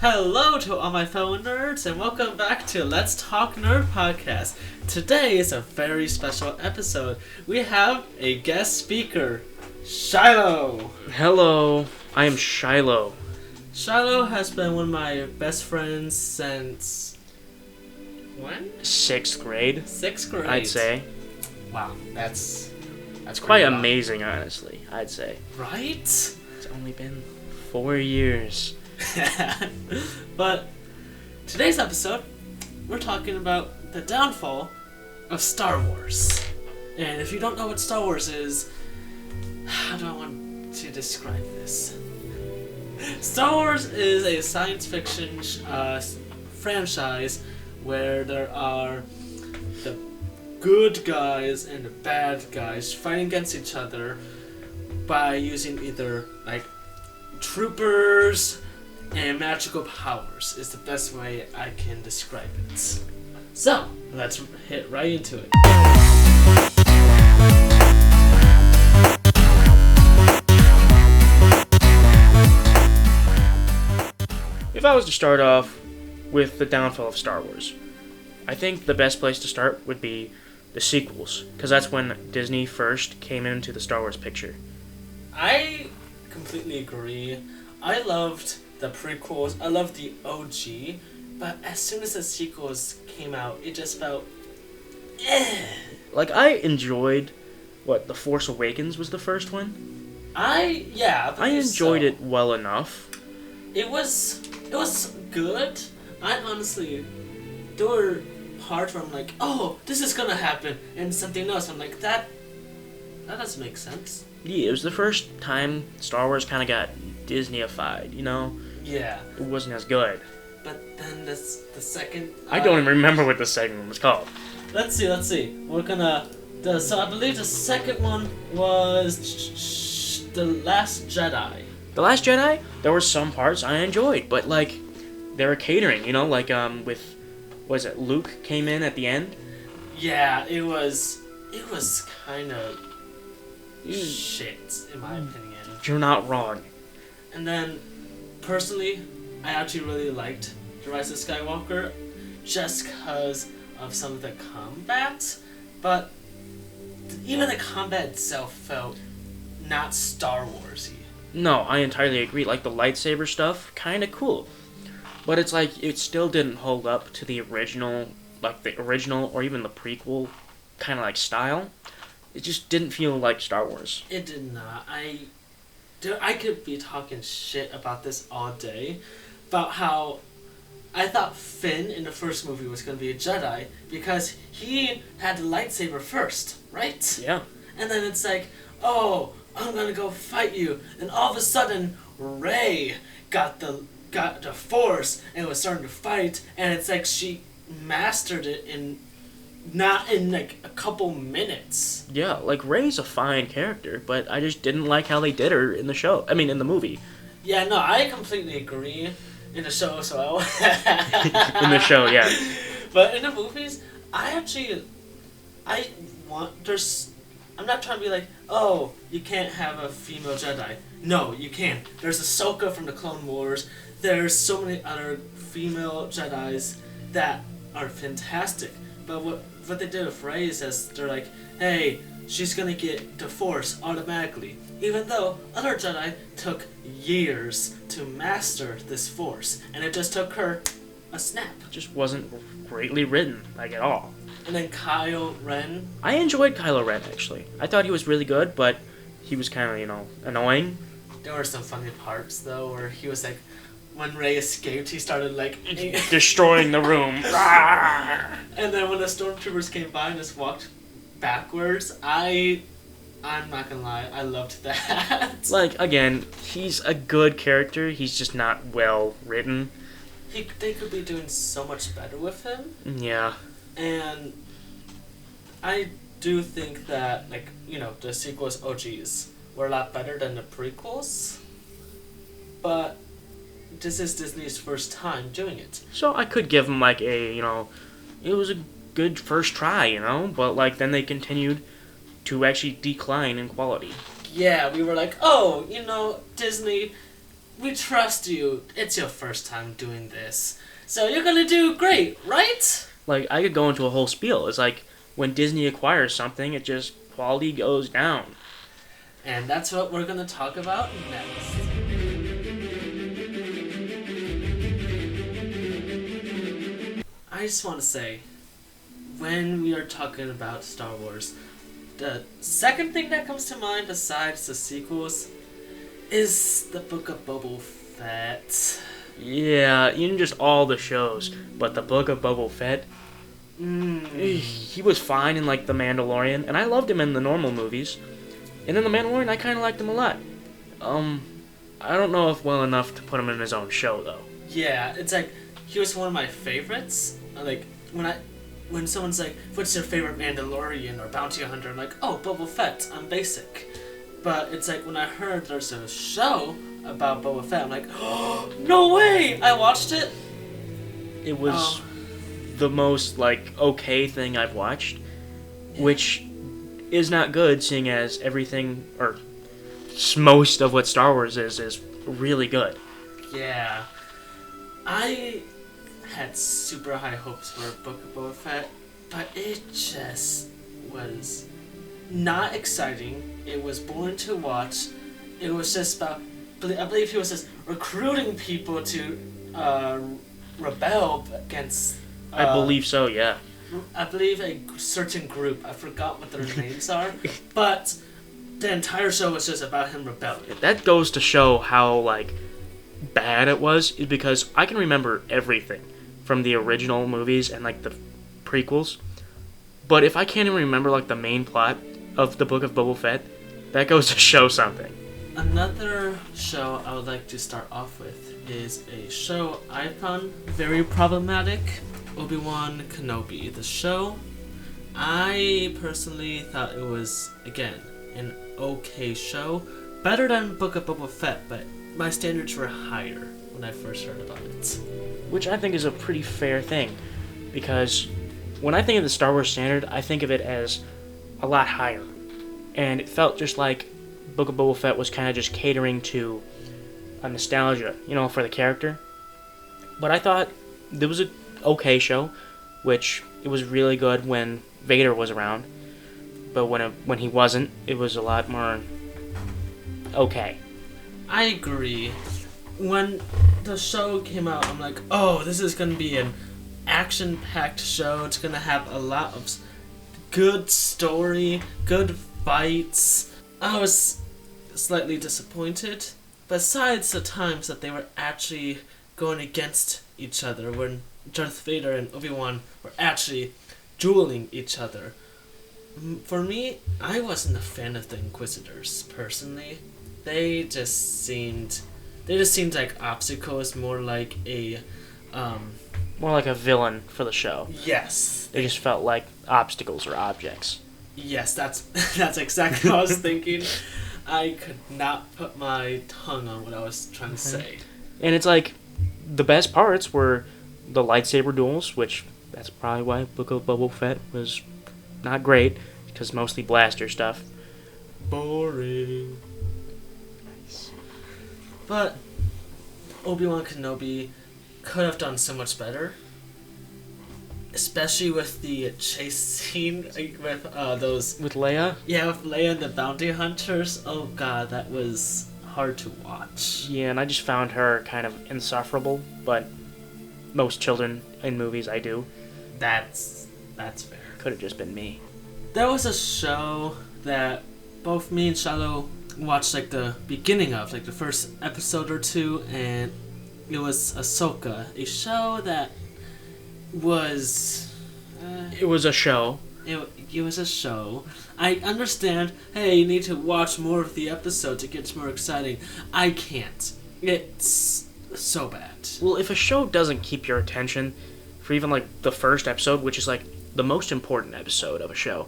Hello to all my fellow nerds, and welcome back to Let's Talk Nerd Podcast. Today is a very special episode. We have a guest speaker, Chilo. Hello, I am Chilo. Chilo has been one of my best friends since... when? 6th grade. 6th grade. I'd say. Wow, that's quite amazing, honestly, I'd say. Right? It's only been 4 years. But today's episode, we're talking about the downfall of Star Wars. And if you don't know what Star Wars is, how do I want to describe this? Star Wars is a science fiction franchise where there are the good guys and the bad guys fighting against each other by using either like troopers and magical powers is the best way I can describe it. So, let's hit right into it. If I was to start off with the downfall of Star Wars, I think the best place to start would be the sequels, because that's when Disney first came into the Star Wars picture. I completely agree. I loved the prequels, I loved the OG, but as soon as the sequels came out, it just felt Like, I enjoyed, The Force Awakens was the first one? I enjoyed it well enough. It was good. I honestly, there were parts where I'm like, oh, this is gonna happen, and something else. I'm like, that doesn't make sense. Yeah, it was the first time Star Wars kind of got Disney-ified, you know? Yeah. It wasn't as good. But then the second... I don't even remember what the second one was called. Let's see. We're gonna... So I believe the second one was The Last Jedi. The Last Jedi, there were some parts I enjoyed, but, they were catering, you know? With... Was it Luke came in at the end? Yeah, it was kind of shit, in my opinion. You're not wrong. And then, personally, I actually really liked The Rise of Skywalker just because of some of the combat, but even the combat itself felt not Star Wars-y. No, I entirely agree. The lightsaber stuff, kind of cool. But it's it still didn't hold up to the original, or even the prequel kind of style. It just didn't feel like Star Wars. It did not. I could be talking shit about this all day, about how I thought Finn in the first movie was going to be a Jedi because he had the lightsaber first, right? Yeah. And then it's like, oh, I'm going to go fight you. And all of a sudden, Rey got the Force and was starting to fight, and it's like she mastered it not in a couple minutes. Yeah, Rey's a fine character, but I just didn't like how they did her in the show. I mean, in the movie. Yeah, no, I completely agree. In the show, so in the show, yeah. But in the movies, I'm not trying to be like, oh, you can't have a female Jedi. No, you can't. There's Ahsoka from the Clone Wars. There's so many other female Jedis that are fantastic. But what they did with Rey is they're like, hey, she's gonna get the Force automatically. Even though other Jedi took years to master this Force. And it just took her a snap. It just wasn't greatly written, at all. And then Kylo Ren. I enjoyed Kylo Ren, actually. I thought he was really good, but he was kind of, annoying. There were some funny parts, though, where he was when Rey escaped, he started, destroying the room. And then when the stormtroopers came by and just walked backwards, I'm not gonna lie, I loved that. Again, he's a good character, he's just not well written. They could be doing so much better with him. Yeah. And I do think that, the sequels OGs were a lot better than the prequels. But this is Disney's first time doing it. So I could give them it was a good first try, but then they continued to actually decline in quality. Yeah, we were like, oh, Disney, we trust you. It's your first time doing this. So you're gonna do great, right? Like, I could go into a whole spiel. It's like, when Disney acquires something, it just, quality goes down. And that's what we're gonna talk about next. I just want to say, when we are talking about Star Wars, the second thing that comes to mind besides the sequels is the Book of Boba Fett. Yeah, even just all the shows, but the Book of Boba Fett, he was fine in, like, The Mandalorian, and I loved him in the normal movies. And in The Mandalorian, I kind of liked him a lot. I don't know if well enough to put him in his own show, though. Yeah, it's like, he was one of my favorites. Like, when someone's like, what's your favorite Mandalorian or bounty hunter? I'm like, oh, Boba Fett, I'm basic. But it's like, when I heard there's a show about Boba Fett, I'm like, oh, no way! I watched it. It was the most, like, okay thing I've watched, which is not good, seeing as everything, or most of what Star Wars is really good. Yeah. I had super high hopes for Book of Boba Fett, but it just was not exciting. It was boring to watch. It was just about, I believe he was just recruiting people to rebel against... I believe so, yeah. I believe a certain group. I forgot what their names are, but the entire show was just about him rebelling. That goes to show how, like, bad it was, is because I can remember everything from the original movies and, like, the prequels, but if I can't even remember, like, the main plot of the Book of Boba Fett, that goes to show something. Another show I would like to start off with is a show I found very problematic, Obi-Wan Kenobi. The show, I personally thought it was, again, an okay show. Better than Book of Boba Fett, but my standards were higher when I first heard about it. Which I think is a pretty fair thing, because when I think of the Star Wars standard, I think of it as a lot higher. And it felt just like Book of Boba Fett was kind of just catering to a nostalgia, for the character. But I thought there was a okay show, which it was really good when Vader was around. But when he wasn't, it was a lot more okay. I agree. When the show came out, I'm like, oh, this is going to be an action-packed show. It's going to have a lot of good story, good fights. I was slightly disappointed. Besides the times that they were actually going against each other, when Darth Vader and Obi-Wan were actually dueling each other. For me, I wasn't a fan of the Inquisitors, personally. They just seemed like obstacles, more like a villain for the show. Yes. They just felt like obstacles or objects. Yes, that's exactly what I was thinking. I could not put my tongue on what I was trying to say. And it's like, the best parts were the lightsaber duels, which that's probably why Book of Boba Fett was not great, because mostly blaster stuff. Boring. But Obi-Wan Kenobi could have done so much better. Especially with the chase scene with those... With Leia? Yeah, with Leia and the bounty hunters. Oh god, that was hard to watch. Yeah, and I just found her kind of insufferable, but most children in movies I do. That's fair. Could have just been me. There was a show that both me and Chilo watched like the beginning of, like the first episode or two, and it was Ahsoka, a show that was... it was a show. It was a show. I understand, hey, you need to watch more of the episodes, it gets more exciting. I can't. It's so bad. Well, if a show doesn't keep your attention for even like the first episode, which is like the most important episode of a show,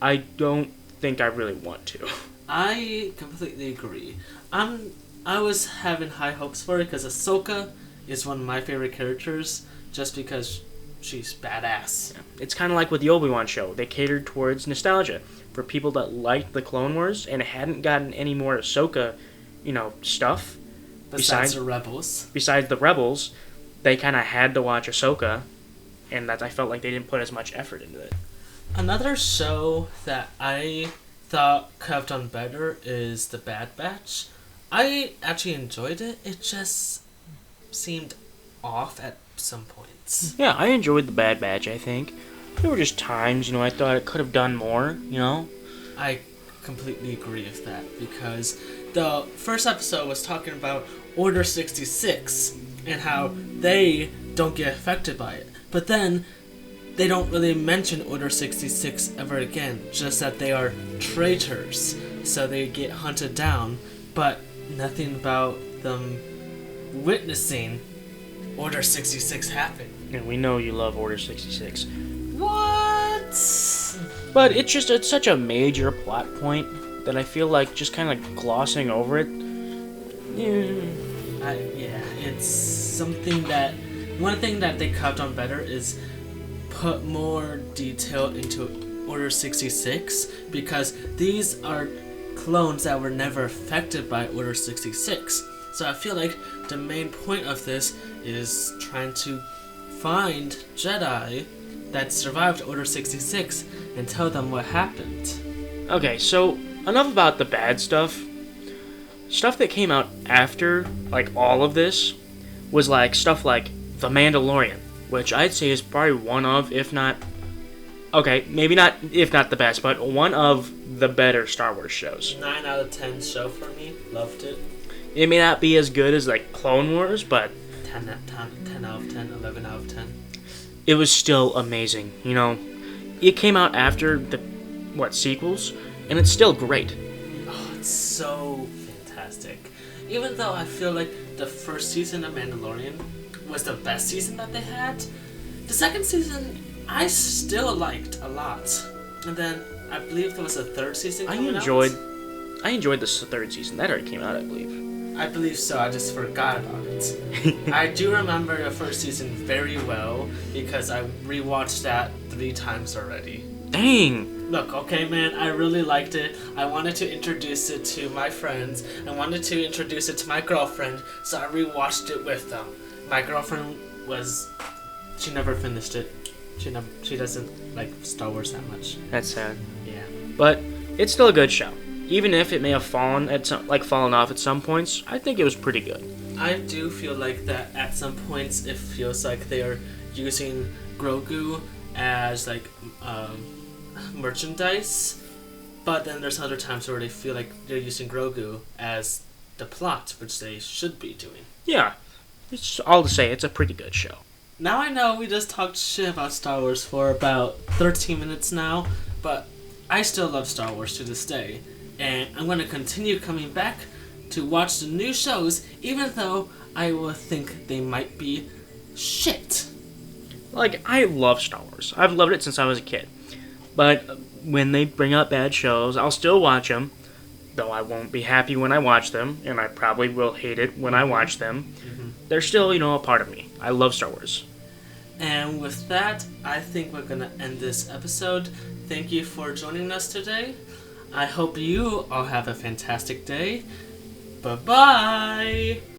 I don't think I really want to. I completely agree. I was having high hopes for it because Ahsoka is one of my favorite characters just because she's badass. Yeah. It's kind of like with the Obi-Wan show. They catered towards nostalgia for people that liked the Clone Wars and hadn't gotten any more Ahsoka, stuff. Besides the Rebels. Besides the Rebels, they kind of had to watch Ahsoka, and that I felt like they didn't put as much effort into it. Another show that I thought could have done better is The Bad Batch. I actually enjoyed it. It just seemed off at some points. Yeah, I enjoyed The Bad Batch, I think. There were just times, I thought it could have done more, I completely agree with that, because the first episode was talking about Order 66 and how they don't get affected by it. But then they don't really mention Order 66 ever again, just that they are traitors, so they get hunted down, but nothing about them witnessing Order 66 happen. And we know you love Order 66. What? But it's such a major plot point that I feel like just kind of glossing over it. Yeah, it's something that... One thing that they could have done better is put more detail into Order 66, because these are clones that were never affected by Order 66. So I feel like the main point of this is trying to find Jedi that survived Order 66 and tell them what happened. Okay, so enough about the bad stuff. Stuff that came out after, like, all of this was like stuff like The Mandalorian, which I'd say is probably one of, if not... Okay, maybe not, if not the best, but one of the better Star Wars shows. 9 out of 10 show for me. Loved it. It may not be as good as, like, Clone Wars, but... 10 out of 10, 11 out of 10. It was still amazing, It came out after the, sequels, and it's still great. Oh, it's so fantastic. Even though I feel like the first season of Mandalorian was the best season that they had, the second season I still liked a lot. And then I believe there was a third season coming out. I enjoyed the third season. That already came out, I believe. I believe so, I just forgot about it. I do remember the first season very well, because I rewatched that 3 times already. Dang! Look, okay, man, I really liked it. I wanted to introduce it to my friends. I wanted to introduce it to my girlfriend, so I rewatched it with them. My girlfriend she never finished it. She doesn't like Star Wars that much. That's sad. Yeah. But it's still a good show. Even if it may have fallen off at some points, I think it was pretty good. I do feel like that at some points it feels like they are using Grogu as like merchandise, but then there's other times where they feel like they're using Grogu as the plot, which they should be doing. Yeah, it's all to say it's a pretty good show. Now I know we just talked shit about Star Wars for about 13 minutes now, but I still love Star Wars to this day. And I'm going to continue coming back to watch the new shows, even though I will think they might be shit. Like, I love Star Wars. I've loved it since I was a kid. But when they bring up bad shows, I'll still watch them, though I won't be happy when I watch them, and I probably will hate it when I watch them. Mm-hmm. They're still, a part of me. I love Star Wars. And with that, I think we're going to end this episode. Thank you for joining us today. I hope you all have a fantastic day. Bye-bye!